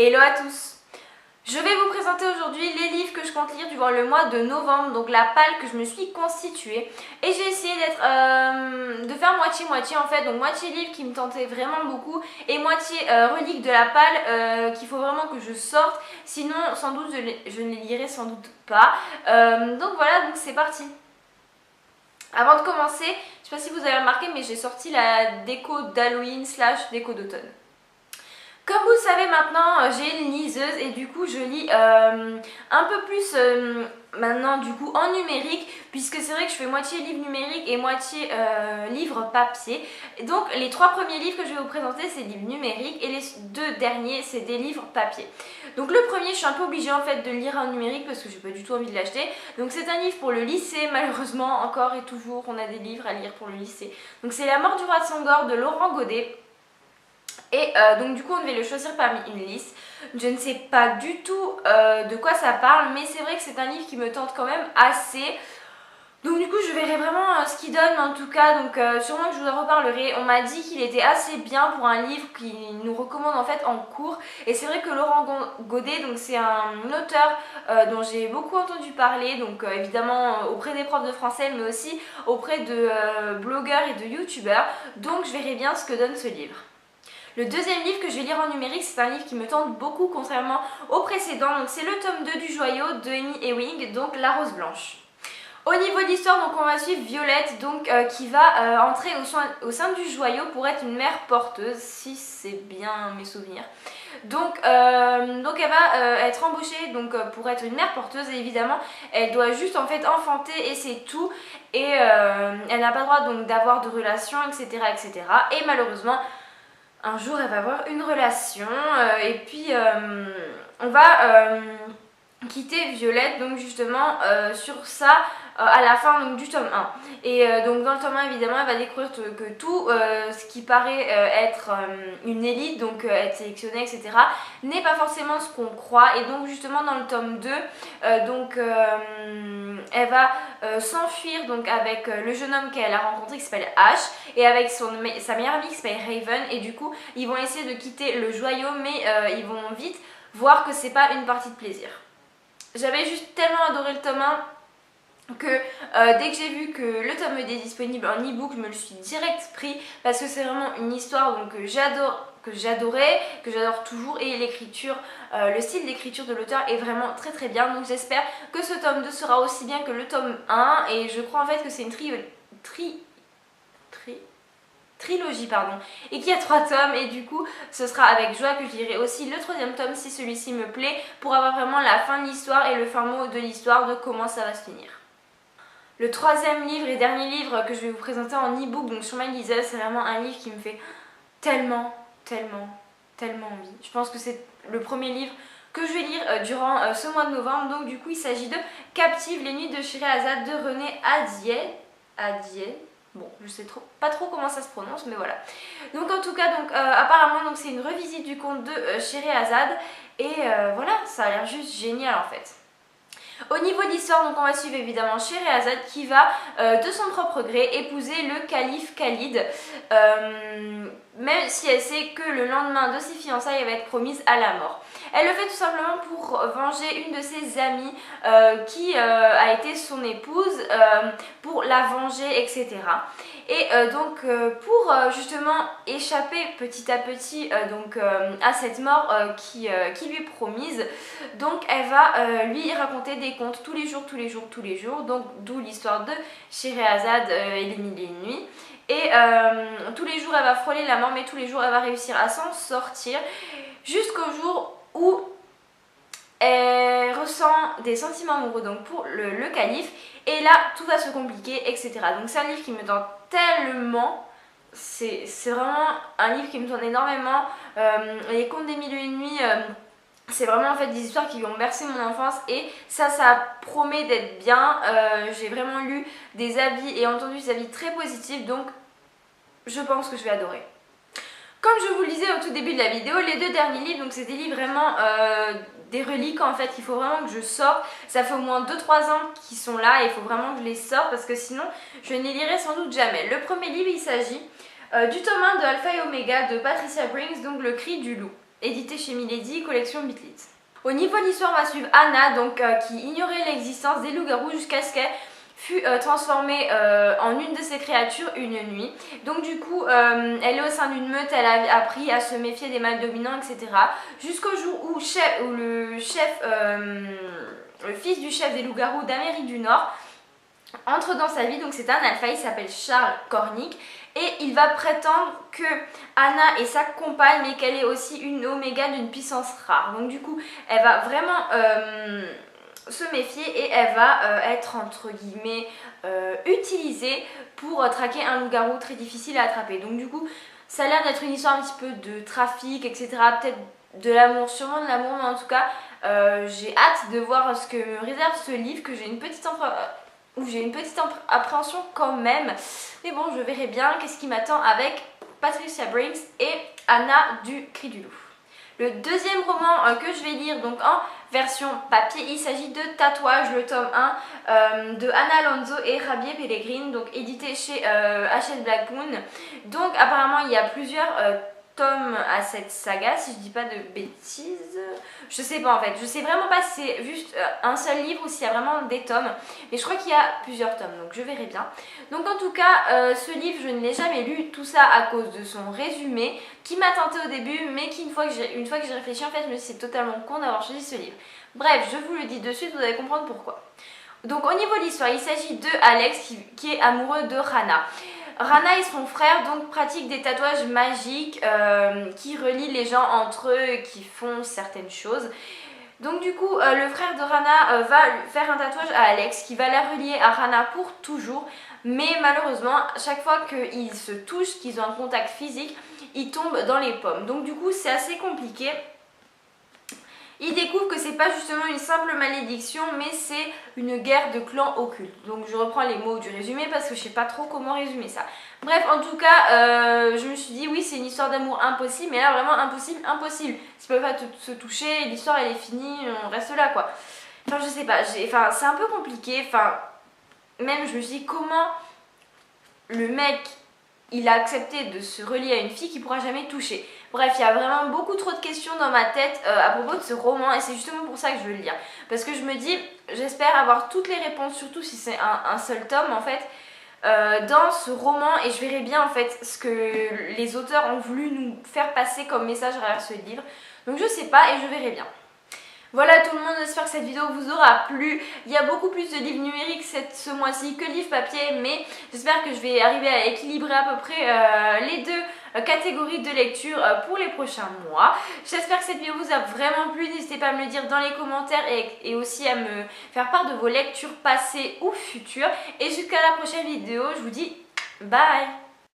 Hello à tous. Je vais vous présenter aujourd'hui les livres que je compte lire durant le mois de novembre, donc la palle que je me suis constituée. Et j'ai essayé de faire moitié-moitié en fait, donc moitié livre qui me tentait vraiment beaucoup et moitié relique de la palle qu'il faut vraiment que je sorte, sinon sans doute je ne les lirai sans doute pas. Donc voilà, donc c'est parti. Avant de commencer, je sais pas si vous avez remarqué, mais j'ai sorti la déco d'Halloween / déco d'automne. Comme vous le savez maintenant, j'ai une liseuse et du coup je lis un peu plus maintenant du coup en numérique, puisque c'est vrai que je fais moitié livre numérique et moitié livre papier. Et donc les 3 premiers livres que je vais vous présenter c'est des livres numériques et les 2 derniers c'est des livres papier. Donc le premier je suis un peu obligée en fait de le lire en numérique parce que j'ai pas du tout envie de l'acheter. Donc c'est un livre pour le lycée, malheureusement encore et toujours on a des livres à lire pour le lycée. Donc c'est La mort du roi de Sangor de Laurent Godet. Et donc du coup on devait le choisir parmi une liste. Je ne sais pas du tout de quoi ça parle, mais c'est vrai que c'est un livre qui me tente quand même assez. Donc du coup je verrai vraiment ce qu'il donne, en tout cas, donc sûrement que je vous en reparlerai. On m'a dit qu'il était assez bien pour un livre qu'il nous recommande en fait en cours. Et c'est vrai que Laurent Godet, donc c'est un auteur dont j'ai beaucoup entendu parler, donc évidemment auprès des profs de français, mais aussi auprès de blogueurs et de youtubeurs. Donc je verrai bien ce que donne ce livre. Le deuxième livre que je vais lire en numérique, c'est un livre qui me tente beaucoup contrairement au précédent. Donc c'est le tome 2 du Joyau de Amy Ewing, donc La Rose Blanche. Au niveau de l'histoire, donc on va suivre Violette, donc qui va entrer au sein du Joyau pour être une mère porteuse, si c'est bien mes souvenirs. Donc elle va être embauchée donc, pour être une mère porteuse et évidemment elle doit juste en fait enfanter et c'est tout. Et elle n'a pas le droit donc d'avoir de relations, etc., etc. Et malheureusement, un jour elle va avoir une relation et puis on va quitter Violette donc justement sur ça à la fin donc, du tome 1. Et donc dans le tome 1 évidemment elle va découvrir que tout ce qui paraît être une élite, donc être sélectionnée, etc., n'est pas forcément ce qu'on croit. Et donc justement dans le tome 2 elle va s'enfuir donc avec le jeune homme qu'elle a rencontré qui s'appelle Ash et avec sa meilleure amie qui s'appelle Raven. Et du coup ils vont essayer de quitter le Joyau, mais ils vont vite voir que c'est pas une partie de plaisir. J'avais juste tellement adoré le tome 1 que dès que j'ai vu que le tome 2 est disponible en e-book, je me le suis direct pris parce que c'est vraiment une histoire donc, que j'adorais, que j'adore toujours, et l'écriture, le style d'écriture de l'auteur est vraiment très très bien. Donc j'espère que ce tome 2 sera aussi bien que le tome 1 et je crois en fait que c'est une trilogie pardon, et qu'il y a 3 tomes et du coup ce sera avec joie que je lirai aussi le 3e tome si celui-ci me plaît, pour avoir vraiment la fin de l'histoire et le fin mot de l'histoire de comment ça va se finir. Le 3e livre et dernier livre que je vais vous présenter en e-book donc sur ma liseuse, c'est vraiment un livre qui me fait tellement envie. Je pense que c'est le premier livre que je vais lire durant ce mois de novembre. Donc du coup il s'agit de Captive, les nuits de Scheherazade de René Adier. Bon, je sais pas trop comment ça se prononce, mais voilà. Donc en tout cas, apparemment c'est une revisite du conte de Scheherazade et voilà, ça a l'air juste génial en fait. Au niveau de l'histoire, donc on va suivre évidemment Scheherazade qui va de son propre gré épouser le calife Khalid, même si elle sait que le lendemain de ses fiançailles elle va être promise à la mort. Elle le fait tout simplement pour venger une de ses amies qui a été son épouse, pour la venger, etc. Et pour justement échapper petit à petit à cette mort qui lui est promise, donc elle va lui raconter des contes tous les jours, donc d'où l'histoire de Scheherazade et les mille et une nuits. Et tous les jours elle va frôler la mort, mais tous les jours elle va réussir à s'en sortir jusqu'au jour où elle ressent des sentiments amoureux donc pour le calife, et là tout va se compliquer, etc. Donc c'est un livre qui me tente tellement, c'est vraiment un livre qui me tente énormément. Les contes des mille et une nuits, c'est vraiment en fait des histoires qui ont bercé mon enfance et ça promet d'être bien. J'ai vraiment lu des avis et entendu des avis très positifs, donc je pense que je vais adorer. Comme je vous le disais au tout début de la vidéo, les 2 derniers livres, donc c'est des livres vraiment des reliques en fait, il faut vraiment que je sorte. Ça fait au moins 2-3 ans qu'ils sont là et il faut vraiment que je les sorte parce que sinon je ne les lirai sans doute jamais. Le premier livre, il s'agit du tome 1 de Alpha et Omega de Patricia Briggs, donc Le Cri du loup. édité chez Milady, collection Bitlit. Au niveau de l'histoire, on va suivre Anna, donc qui ignorait l'existence des loups-garous jusqu'à ce qu'elle fut transformée en une de ces créatures une nuit. Donc du coup, elle est au sein d'une meute, elle a appris à se méfier des mâles dominants, etc. Jusqu'au jour où, le fils du chef des loups-garous d'Amérique du Nord entre dans sa vie. Donc c'est un alpha, il s'appelle Charles Cornick. Et il va prétendre que Anna est sa compagne, mais qu'elle est aussi une oméga d'une puissance rare. Donc du coup, elle va vraiment se méfier et elle va être entre guillemets utilisée pour traquer un loup-garou très difficile à attraper. Donc du coup, ça a l'air d'être une histoire un petit peu de trafic, etc. Peut-être de l'amour, sûrement de l'amour, mais en tout cas, j'ai hâte de voir ce que me réserve ce livre, que j'ai une petite appréhension quand même. Mais bon, je verrai bien qu'est-ce qui m'attend avec Patricia Brinks et Anna du Cri du Loup. Le deuxième roman que je vais lire donc en version papier, il s'agit de Tatouage, le tome 1 de Anna Alonso et Javier Pellegrin, donc édité chez Hachette Blackmoon. Donc apparemment il y a plusieurs tomes à cette saga, si je dis pas de bêtises. Je sais pas en fait, je sais vraiment pas si c'est juste un seul livre ou s'il y a vraiment des tomes. Mais je crois qu'il y a plusieurs tomes, donc je verrai bien. Donc en tout cas, ce livre, je ne l'ai jamais lu, tout ça à cause de son résumé, qui m'a tenté au début, mais qui une fois que j'ai réfléchi, en fait, je me suis dit c'est totalement con d'avoir choisi ce livre. Bref, je vous le dis de suite, vous allez comprendre pourquoi. Donc au niveau de l'histoire, il s'agit de Alex qui est amoureux de Rana. Rana et son frère donc pratiquent des tatouages magiques qui relient les gens entre eux, qui font certaines choses. Donc du coup, le frère de Rana va faire un tatouage à Alex qui va la relier à Rana pour toujours. Mais malheureusement, chaque fois qu'ils se touchent, qu'ils ont un contact physique, ils tombent dans les pommes. Donc du coup, c'est assez compliqué. Il découvre que c'est pas justement une simple malédiction, mais c'est une guerre de clans occulte. Donc je reprends les mots du résumé parce que je sais pas trop comment résumer ça. Bref, en tout cas, je me suis dit oui, c'est une histoire d'amour impossible, mais là vraiment impossible, impossible. S'ils peuvent pas se toucher, l'histoire elle est finie, on reste là quoi. Enfin je sais pas, c'est un peu compliqué, enfin même je me suis dit comment le mec il a accepté de se relier à une fille qu'il pourra jamais toucher. Bref, il y a vraiment beaucoup trop de questions dans ma tête à propos de ce roman et c'est justement pour ça que je veux le lire. Parce que je me dis, j'espère avoir toutes les réponses, surtout si c'est un seul tome en fait, dans ce roman et je verrai bien en fait ce que les auteurs ont voulu nous faire passer comme message à travers ce livre. Donc je sais pas et je verrai bien. Voilà tout le monde, j'espère que cette vidéo vous aura plu. Il y a beaucoup plus de livres numériques ce mois-ci que de livres papier, mais j'espère que je vais arriver à équilibrer à peu près les deux catégories de lecture pour les prochains mois. J'espère que cette vidéo vous a vraiment plu, n'hésitez pas à me le dire dans les commentaires et aussi à me faire part de vos lectures passées ou futures. Et jusqu'à la prochaine vidéo, je vous dis bye!